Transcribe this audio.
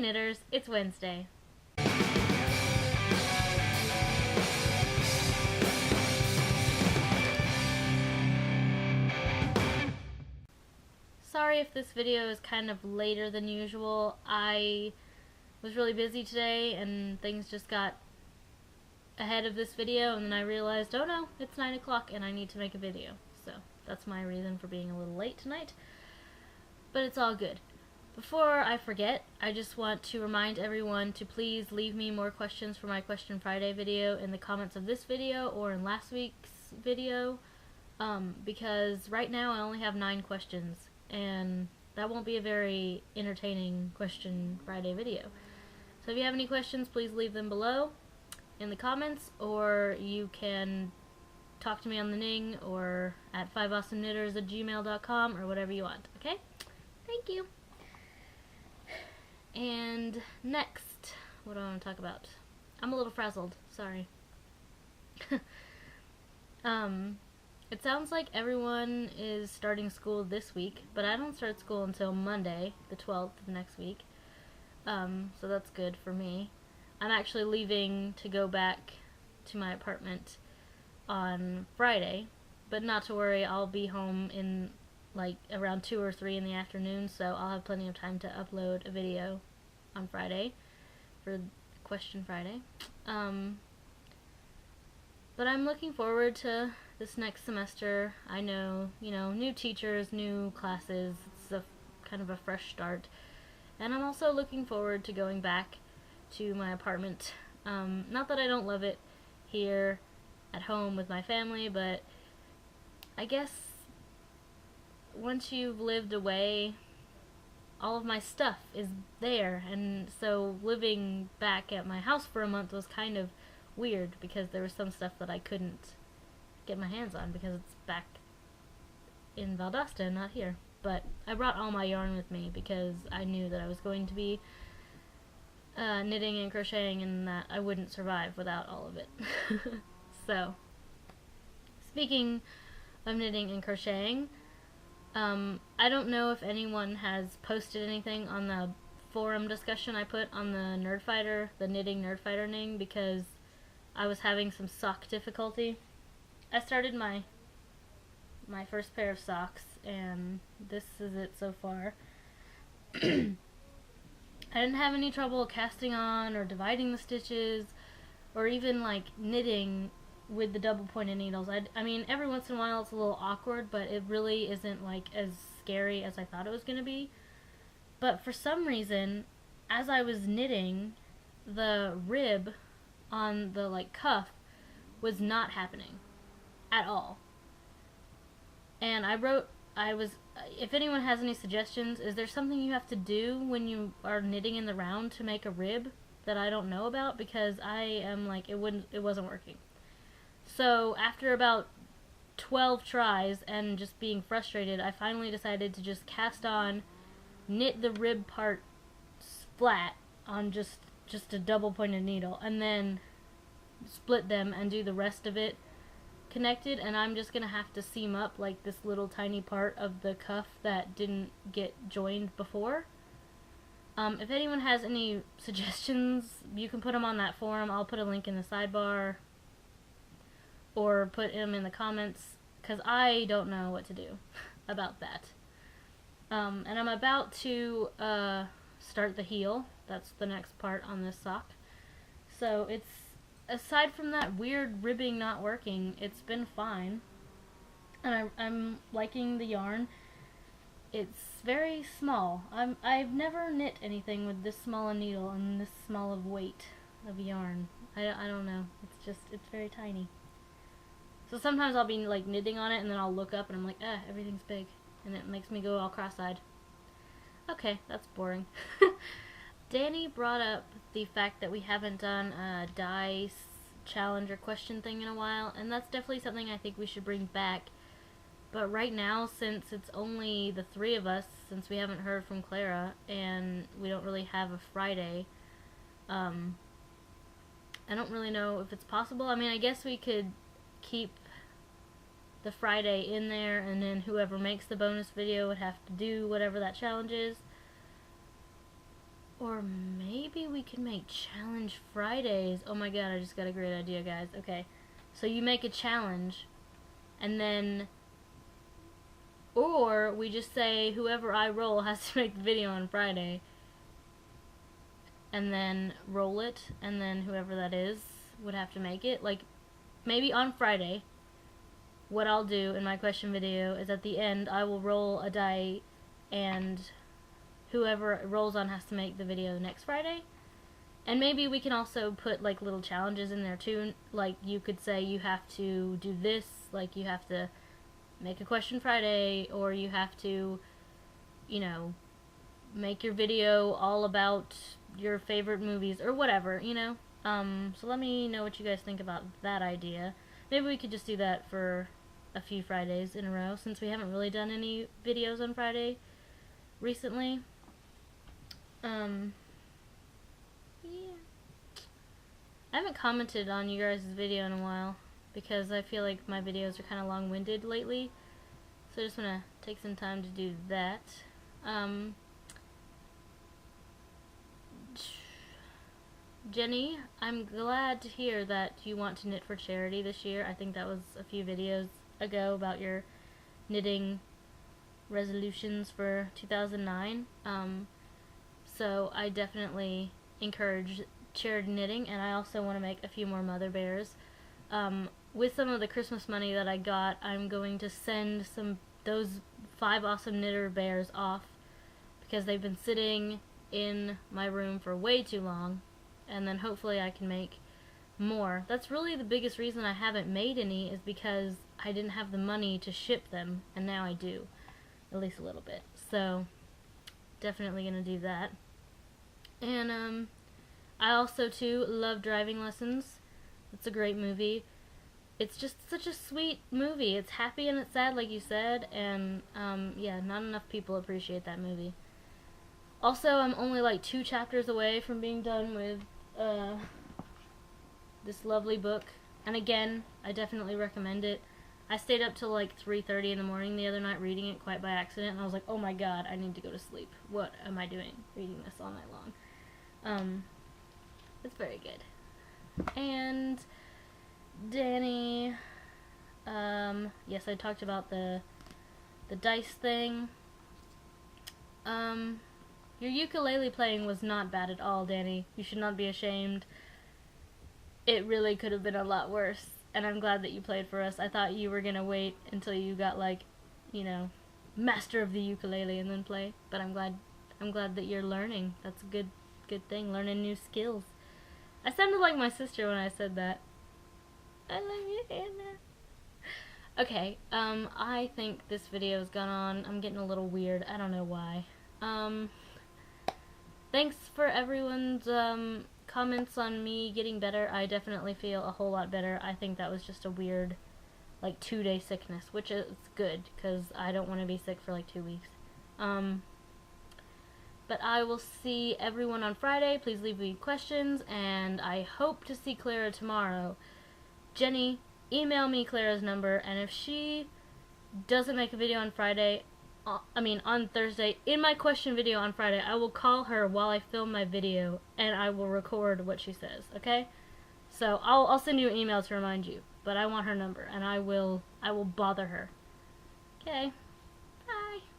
knitters, it's Wednesday. Sorry if this video is kind of later than usual. I was really busy today and things just got ahead of this video, and then I realized, oh no, it's 9 o'clock and I need to make a video. So that's my reason for being a little late tonight. But it's all good. Before I forget, I just want to remind everyone to please leave me more questions for my Question Friday video in the comments of this video or in last week's video, because right now I only have 9 questions, and that won't be a very entertaining Question Friday video. So if you have any questions, please leave them below in the comments, or you can talk to me on the Ning or at fiveawesomeknitters@gmail.com or whatever you want, okay? Thank you. And next, what do I want to talk about? I'm a little frazzled, sorry. It sounds like everyone is starting school this week, but I don't start school until Monday, the 12th of next week. So that's good for me. I'm actually leaving to go back to my apartment on Friday, but not to worry, I'll be home in like around 2 or 3 in the afternoon, so I'll have plenty of time to upload a video on Friday for Question Friday. But I'm looking forward to this next semester. I know, new teachers, new classes, it's a kind of a fresh start. And I'm also looking forward to going back to my apartment. Not that I don't love it here at home with my family, but I guess once you've lived away, all of my stuff is there, and so living back at my house for a month was kind of weird because there was some stuff that I couldn't get my hands on because it's back in Valdosta and not here. But I brought all my yarn with me because I knew that I was going to be knitting and crocheting and that I wouldn't survive without all of it. So, speaking of knitting and crocheting, I don't know if anyone has posted anything on the forum discussion I put on the the Knitting Nerdfighter Ning, because I was having some sock difficulty. I started my first pair of socks, and this is it so far. I didn't have any trouble casting on or dividing the stitches or even like knitting with the double pointed needles. I mean, every once in a while it's a little awkward, but it really isn't like as scary as I thought it was going to be. But for some reason, as I was knitting, the rib on the like cuff was not happening at all. And if anyone has any suggestions, is there something you have to do when you are knitting in the round to make a rib that I don't know about? Because I am like, it wasn't working. So after about 12 tries and just being frustrated, I finally decided to just cast on, knit the rib part flat on just a double pointed needle, and then split them and do the rest of it connected. And I'm just gonna have to seam up like this little tiny part of the cuff that didn't get joined before. If anyone has any suggestions, you can put them on that forum. I'll put a link in the sidebar or put them in the comments, because I don't know what to do about that. And I'm about to start the heel. That's the next part on this sock. So it's, aside from that weird ribbing not working, it's been fine. And I'm liking the yarn. It's very small. I've never knit anything with this small a needle and this small of weight of yarn. I don't know. It's very tiny. So sometimes I'll be like knitting on it and then I'll look up and I'm like, everything's big. And it makes me go all cross-eyed. Okay, that's boring. Danny brought up the fact that we haven't done a dice challenge or question thing in a while, and that's definitely something I think we should bring back. But right now, since it's only the 3 of us, since we haven't heard from Clara, and we don't really have a Friday, I don't really know if it's possible. I mean, I guess we could keep the Friday in there, and then whoever makes the bonus video would have to do whatever that challenge is. Or maybe we could make challenge Fridays. Oh my god, I just got a great idea, guys. Okay, so you make a challenge, and then, or we just say whoever I roll has to make the video on Friday, and then roll it, and then whoever that is would have to make it. Like, maybe on Friday, what I'll do in my question video is at the end I will roll a die, and whoever it rolls on has to make the video next Friday. And maybe we can also put like little challenges in there too. Like, you could say you have to do this, like you have to make a question Friday, or you have to, you know, make your video all about your favorite movies or whatever, you know. So let me know what you guys think about that idea. Maybe we could just do that for a few Fridays in a row, since we haven't really done any videos on Friday recently. Yeah. I haven't commented on you guys' video in a while, because I feel like my videos are kind of long-winded lately. So I just want to take some time to do that. Jenny, I'm glad to hear that you want to knit for charity this year. I think that was a few videos ago about your knitting resolutions for 2009. So I definitely encourage charity knitting, and I also want to make a few more mother bears. With some of the Christmas money that I got, I'm going to send those 5 Awesome Knitter bears off, because they've been sitting in my room for way too long, and then hopefully I can make more. That's really the biggest reason I haven't made any, is because I didn't have the money to ship them, and now I do, at least a little bit. So definitely gonna do that. And I also too love Driving Lessons. It's a great movie. It's just such a sweet movie. It's happy and it's sad, like you said, and yeah, not enough people appreciate that movie. Also, I'm only like 2 chapters away from being done with this lovely book, and again, I definitely recommend it. I stayed up till like 3:30 in the morning the other night reading it, quite by accident, and I was like, oh my god, I need to go to sleep. What am I doing reading this all night long? It's very good. And Danny, yes, I talked about the dice thing. Your ukulele playing was not bad at all, Danny. You should not be ashamed. It really could have been a lot worse, and I'm glad that you played for us. I thought you were gonna wait until you got, like, you know, master of the ukulele and then play. But I'm glad that you're learning. That's a good thing, learning new skills. I sounded like my sister when I said that. I love you, Hannah. Okay, I think this video's gone on. I'm getting a little weird. I don't know why. Thanks for everyone's comments on me getting better. I definitely feel a whole lot better. I think that was just a weird, like, 2-day sickness, which is good, because I don't want to be sick for like 2 weeks. But I will see everyone on Friday. Please leave me questions, and I hope to see Clara tomorrow. Jenny, email me Clara's number, and if she doesn't make a video on Friday, on Thursday, in my question video on Friday, I will call her while I film my video, and I will record what she says, okay? So I'll send you an email to remind you, but I want her number, and I will bother her. Okay.